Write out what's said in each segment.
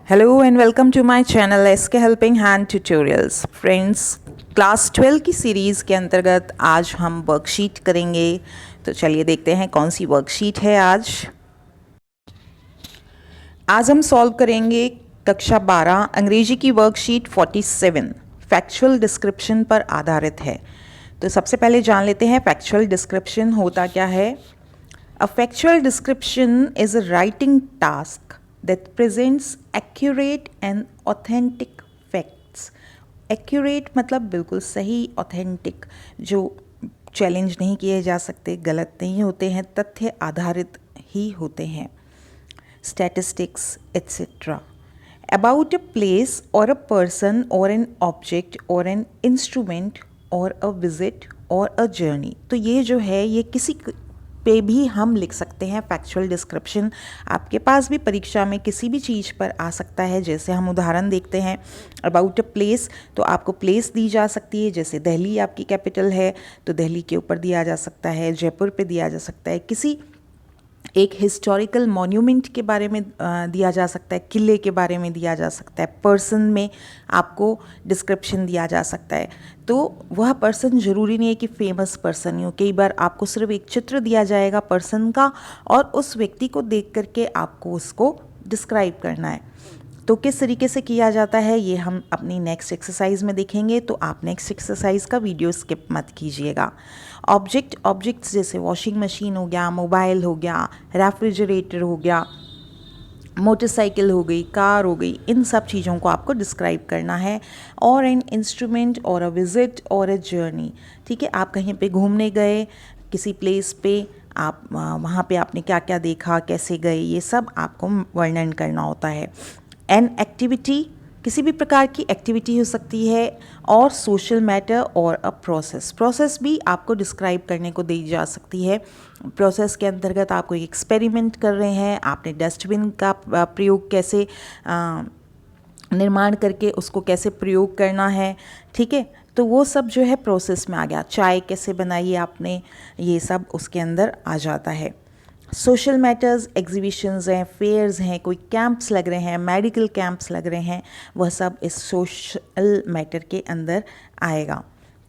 Hello and welcome to my channel SK helping hand tutorials. Friends, class 12 की series के अंतर्गत आज हम वर्कशीट करेंगे। तो चलिए देखते हैं कौन सी वर्कशीट है। आज हम सॉल्व करेंगे कक्षा 12 अंग्रेजी की वर्कशीट 47 फैक्चुअल डिस्क्रिप्शन पर आधारित है। तो सबसे पहले जान लेते हैं फैक्चुअल डिस्क्रिप्शन होता क्या है। A factual description is a writing task that presents accurate and authentic facts. Accurate मतलब बिल्कुल सही, authentic जो चैलेंज नहीं किए जा सकते, गलत नहीं होते हैं, तथ्य आधारित ही होते हैं, statistics etc. About a place or a person or an object or an instrument or a visit or a journey. तो ये जो है ये किसी पे भी हम लिख सकते हैं फैक्चुअल डिस्क्रिप्शन। आपके पास भी परीक्षा में किसी भी चीज़ पर आ सकता है। जैसे हम उदाहरण देखते हैं अबाउट अ प्लेस, तो आपको प्लेस दी जा सकती है। जैसे दिल्ली आपकी कैपिटल है तो दिल्ली के ऊपर दिया जा सकता है, जयपुर पे दिया जा सकता है, किसी एक हिस्टोरिकल मॉन्यूमेंट के बारे में दिया जा सकता है, किले के बारे में दिया जा सकता है, पर्सन में आपको डिस्क्रिप्शन दिया जा सकता है। तो वह पर्सन ज़रूरी नहीं है कि फेमस पर्सन हो। कई बार आपको सिर्फ एक चित्र दिया जाएगा पर्सन का और उस व्यक्ति को देख करके आपको उसको डिस्क्राइब करना है। तो किस तरीके से किया जाता है ये हम अपनी नेक्स्ट एक्सरसाइज में देखेंगे। तो आप नेक्स्ट एक्सरसाइज का वीडियो स्किप मत कीजिएगा। ऑब्जेक्ट्स जैसे वॉशिंग मशीन हो गया, मोबाइल हो गया, रेफ्रिजरेटर हो गया, मोटरसाइकिल हो गई, कार हो गई, इन सब चीज़ों को आपको डिस्क्राइब करना है। और एन इंस्ट्रूमेंट और अ विजिट और अ जर्नी। ठीक है, आप कहीं पे घूमने गए किसी प्लेस पे, आप वहाँ पे आपने क्या क्या देखा, कैसे गए, ये सब आपको वर्णन करना होता है। एन एक्टिविटी, किसी भी प्रकार की एक्टिविटी हो सकती है। और सोशल मैटर और अ प्रोसेस भी आपको डिस्क्राइब करने को दी जा सकती है। प्रोसेस के अंतर्गत आप कोई एक्सपेरिमेंट कर रहे हैं, आपने डस्टबिन का प्रयोग कैसे निर्माण करके उसको कैसे प्रयोग करना है। ठीक है, तो वो सब जो है प्रोसेस में आ गया। चाय कैसे बनाई आपने, ये सब उसके अंदर आ जाता है। सोशल मैटर्स, एग्जीबिशंस हैं, फेयर्स हैं, कोई कैंप्स लग रहे हैं, मेडिकल कैंप्स लग रहे हैं, वह सब इस सोशल मैटर के अंदर आएगा।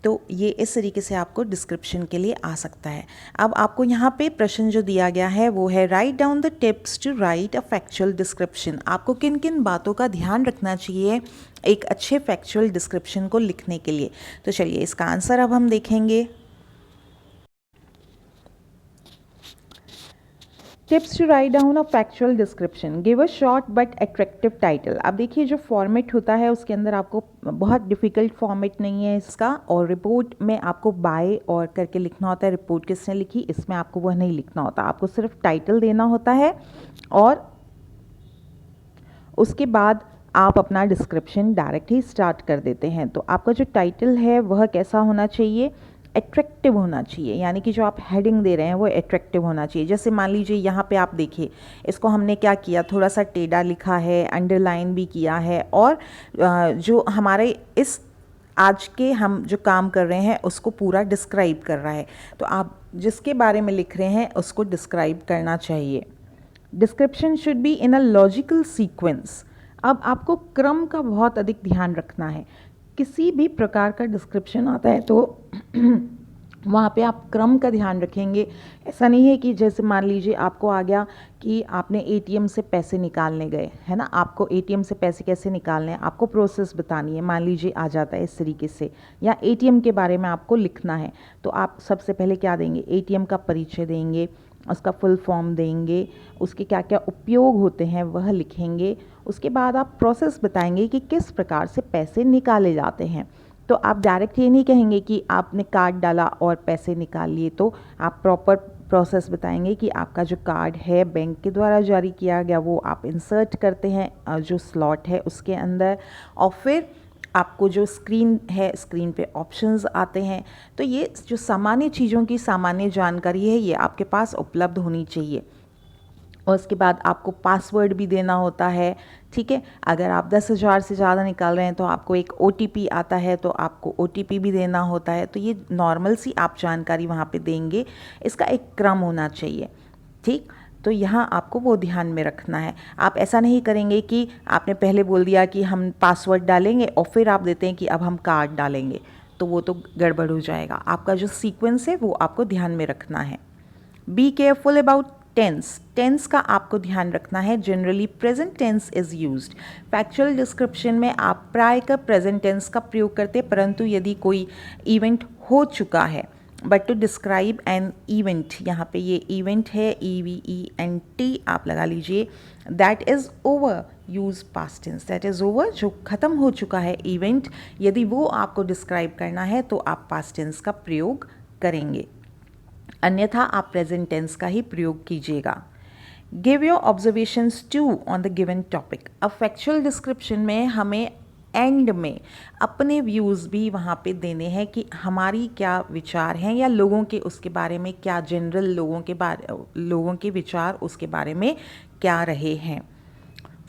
तो ये इस तरीके से आपको डिस्क्रिप्शन के लिए आ सकता है। अब आपको यहाँ पे प्रश्न जो दिया गया है वो है write down the tips to write a factual description. आपको किन किन बातों का ध्यान रखना चाहिए एक अच्छे फैक्चुअल डिस्क्रिप्शन को लिखने के लिए। तो चलिए इसका आंसर अब हम देखेंगे। Tips to write down a factual description, give a short but attractive title. अब देखिए जो फॉर्मेट होता है उसके अंदर आपको बहुत डिफ़िकल्ट फॉर्मेट नहीं है इसका। और रिपोर्ट में आपको बाय और करके लिखना होता है, रिपोर्ट किसने लिखी इसमें आपको वह नहीं लिखना होता। आपको सिर्फ टाइटल देना होता है और उसके बाद आप अपना डिस्क्रिप्शन डायरेक्ट ही स्टार्ट कर देते हैं। तो आपका जो टाइटल है वह कैसा होना चाहिए, एट्रैक्टिव होना चाहिए। यानी कि जो आप हेडिंग दे रहे हैं वो एट्रैक्टिव होना चाहिए। जैसे मान लीजिए यहाँ पे आप देखिए, इसको हमने क्या किया, थोड़ा सा टेढ़ा लिखा है, अंडरलाइन भी किया है, और जो हमारे इस आज के हम जो काम कर रहे हैं उसको पूरा डिस्क्राइब कर रहा है। तो आप जिसके बारे में लिख रहे हैं उसको डिस्क्राइब करना चाहिए। Description should be in a logical sequence. अब आपको क्रम का बहुत अधिक ध्यान रखना है। किसी भी प्रकार का डिस्क्रिप्शन आता है तो वहाँ पे आप क्रम का ध्यान रखेंगे। ऐसा नहीं है कि जैसे मान लीजिए आपको आ गया कि आपने एटीएम से पैसे निकालने गए, है ना, आपको एटीएम से पैसे कैसे निकालने हैं आपको प्रोसेस बतानी है, मान लीजिए आ जाता है इस तरीके से, या एटीएम के बारे में आपको लिखना है। तो आप सबसे पहले क्या देंगे, एटीएम का परिचय देंगे, उसका फुल फॉर्म देंगे, उसके क्या क्या उपयोग होते हैं वह लिखेंगे। उसके बाद आप प्रोसेस बताएंगे कि किस प्रकार से पैसे निकाले जाते हैं। तो आप डायरेक्ट ये नहीं कहेंगे कि आपने कार्ड डाला और पैसे निकाल लिए। तो आप प्रॉपर प्रोसेस बताएंगे कि आपका जो कार्ड है बैंक के द्वारा जारी किया गया वो आप इंसर्ट करते हैं जो स्लॉट है उसके अंदर, और फिर आपको जो स्क्रीन है स्क्रीन पे ऑप्शंस आते हैं। तो ये जो सामान्य चीज़ों की सामान्य जानकारी है ये आपके पास उपलब्ध होनी चाहिए। और उसके बाद आपको पासवर्ड भी देना होता है। ठीक है, अगर आप 10,000 से ज़्यादा निकाल रहे हैं तो आपको एक OTP आता है, तो आपको OTP भी देना होता है। तो ये नॉर्मल सी आप जानकारी वहाँ पे देंगे। इसका एक क्रम होना चाहिए। ठीक, तो यहाँ आपको वो ध्यान में रखना है। आप ऐसा नहीं करेंगे कि आपने पहले बोल दिया कि हम पासवर्ड डालेंगे और फिर आप देते हैं कि अब हम कार्ड डालेंगे, तो वो तो गड़बड़ हो जाएगा। आपका जो सीक्वेंस है वो आपको ध्यान में रखना है। Be careful about tense. Tense का आपको ध्यान रखना है। Generally present tense is used. Factual description में आप प्राय कर प्रेजेंट टेंस का प्रयोग करते हैं, परंतु यदि कोई इवेंट हो चुका है, but to describe an event, यहाँ पे ये इवेंट है, EVENT आप लगा लीजिए, that is over, use past tense, that is over, जो ख़त्म हो चुका है इवेंट, यदि वो आपको डिस्क्राइब करना है तो आप पास्ट टेंस का प्रयोग करेंगे, अन्यथा आप प्रेजेंट टेंस का ही प्रयोग कीजिएगा। Give your observations to on the given topic. अब फैक्चुअल डिस्क्रिप्शन में हमें एंड में अपने व्यूज़ भी वहाँ पे देने हैं कि हमारी क्या विचार हैं, या लोगों के उसके बारे में क्या, जनरल लोगों के विचार उसके बारे में क्या रहे हैं।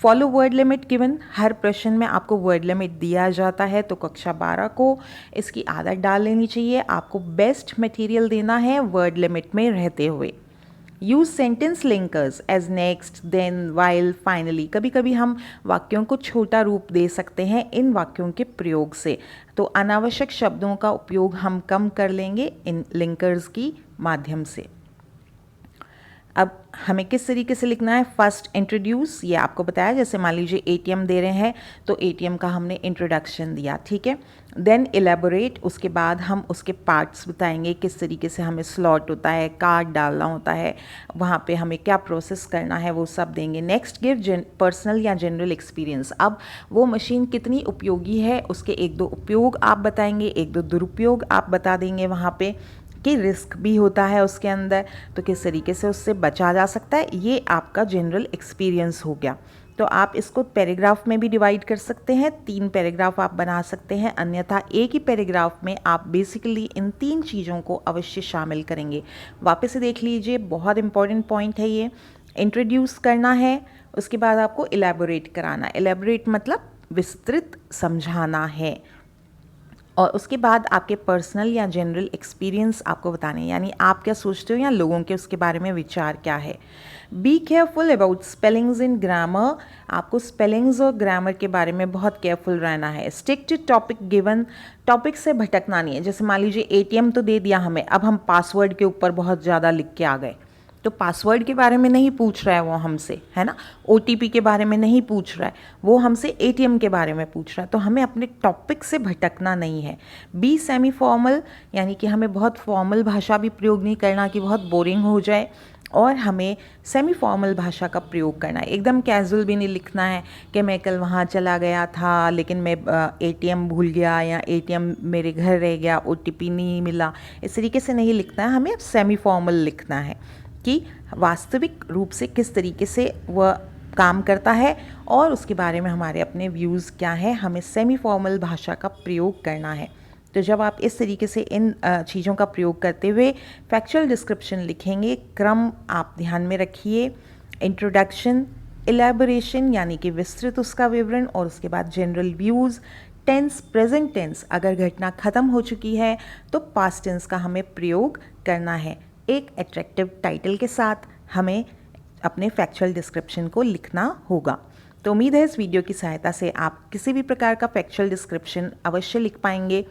Follow word limit given. हर प्रश्न में आपको वर्ड लिमिट दिया जाता है, तो कक्षा 12 को इसकी आदत डाल लेनी चाहिए। आपको बेस्ट मटेरियल देना है वर्ड लिमिट में रहते हुए। Use sentence linkers as next, then, while, finally. कभी कभी हम वाक्यों को छोटा रूप दे सकते हैं इन वाक्यों के प्रयोग से, तो अनावश्यक शब्दों का उपयोग हम कम कर लेंगे इन लिंकर्स की माध्यम से। अब हमें किस तरीके से लिखना है। फर्स्ट इंट्रोड्यूस, ये आपको बताया, जैसे मान लीजिए ATM दे रहे हैं तो ATM का हमने इंट्रोडक्शन दिया, ठीक है। देन इलेबोरेट, उसके बाद हम उसके पार्ट्स बताएंगे, किस तरीके से हमें स्लॉट होता है, कार्ड डालना होता है, वहाँ पे हमें क्या प्रोसेस करना है, वो सब देंगे। नेक्स्ट गिव पर्सनल या जनरल एक्सपीरियंस। अब वो मशीन कितनी उपयोगी है उसके 1-2 उपयोग आप बताएंगे, 1-2 दुरुपयोग आप बता देंगे वहाँ पे, कि रिस्क भी होता है उसके अंदर, तो किस तरीके से उससे बचा जा सकता है। ये आपका जनरल एक्सपीरियंस हो गया। तो आप इसको पैराग्राफ में भी डिवाइड कर सकते हैं, 3 पैराग्राफ आप बना सकते हैं, अन्यथा एक ही पैराग्राफ में आप बेसिकली इन 3 चीज़ों को अवश्य शामिल करेंगे। वापस से देख लीजिए, बहुत इंपॉर्टेंट पॉइंट है ये। इंट्रोड्यूस करना है, उसके बाद आपको इलेबोरेट कराना। इलेबोरेट मतलब विस्तृत समझाना है, और उसके बाद आपके पर्सनल या जनरल एक्सपीरियंस आपको बताने, यानी आप क्या सोचते हो या लोगों के उसके बारे में विचार क्या है। Be careful about spellings in grammar. आपको स्पेलिंग्स और ग्रामर के बारे में बहुत केयरफुल रहना है। Stick to topic given. Topic से भटकना नहीं है। जैसे मान लीजिए ATM तो दे दिया हमें, अब हम पासवर्ड के ऊपर बहुत ज़्यादा लिख के आ गए, तो पासवर्ड के बारे में नहीं पूछ रहा है वो हमसे, है ना। OTP के बारे में नहीं पूछ रहा है वो हमसे, ATM के बारे में पूछ रहा है। तो हमें अपने टॉपिक से भटकना नहीं है। बी सेमी फॉर्मल, यानी कि हमें बहुत फॉर्मल भाषा भी प्रयोग नहीं करना कि बहुत बोरिंग हो जाए, और हमें सेमी फॉर्मल भाषा का प्रयोग करना है। एकदम कैजुअल भी नहीं लिखना है कि मैं कल वहाँ चला गया था लेकिन मैं ATM भूल गया, या ATM मेरे घर रह गया, OTP नहीं मिला। इस तरीके से नहीं लिखना है, हमें सेमी फॉर्मल लिखना है कि वास्तविक रूप से किस तरीके से वह काम करता है और उसके बारे में हमारे अपने व्यूज़ क्या हैं। हमें सेमी फॉर्मल भाषा का प्रयोग करना है। तो जब आप इस तरीके से इन चीज़ों का प्रयोग करते हुए फैक्चुअल डिस्क्रिप्शन लिखेंगे, क्रम आप ध्यान में रखिए। इंट्रोडक्शन, इलेबोरेशन यानी कि विस्तृत उसका विवरण, और उसके बाद general views. Tense, present tense, अगर घटना ख़त्म हो चुकी है तो पास्ट टेंस का हमें प्रयोग करना है। एक अट्रैक्टिव टाइटल के साथ हमें अपने फैक्चुअल डिस्क्रिप्शन को लिखना होगा। तो उम्मीद है इस वीडियो की सहायता से आप किसी भी प्रकार का फैक्चुअल डिस्क्रिप्शन अवश्य लिख पाएंगे।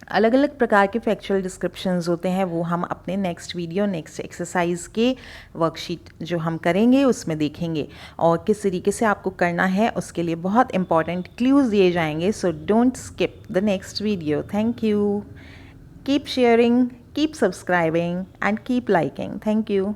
अलग अलग प्रकार के फैक्चुअल डिस्क्रिप्शंस होते हैं, वो हम अपने नेक्स्ट वीडियो, नेक्स्ट एक्सरसाइज के वर्कशीट जो हम करेंगे उसमें देखेंगे, और किस तरीके से आपको करना है उसके लिए बहुत इंपॉर्टेंट क्लूज़ दिए जाएंगे। So don't skip the next video. Thank you. Keep sharing, keep subscribing and keep liking. Thank you.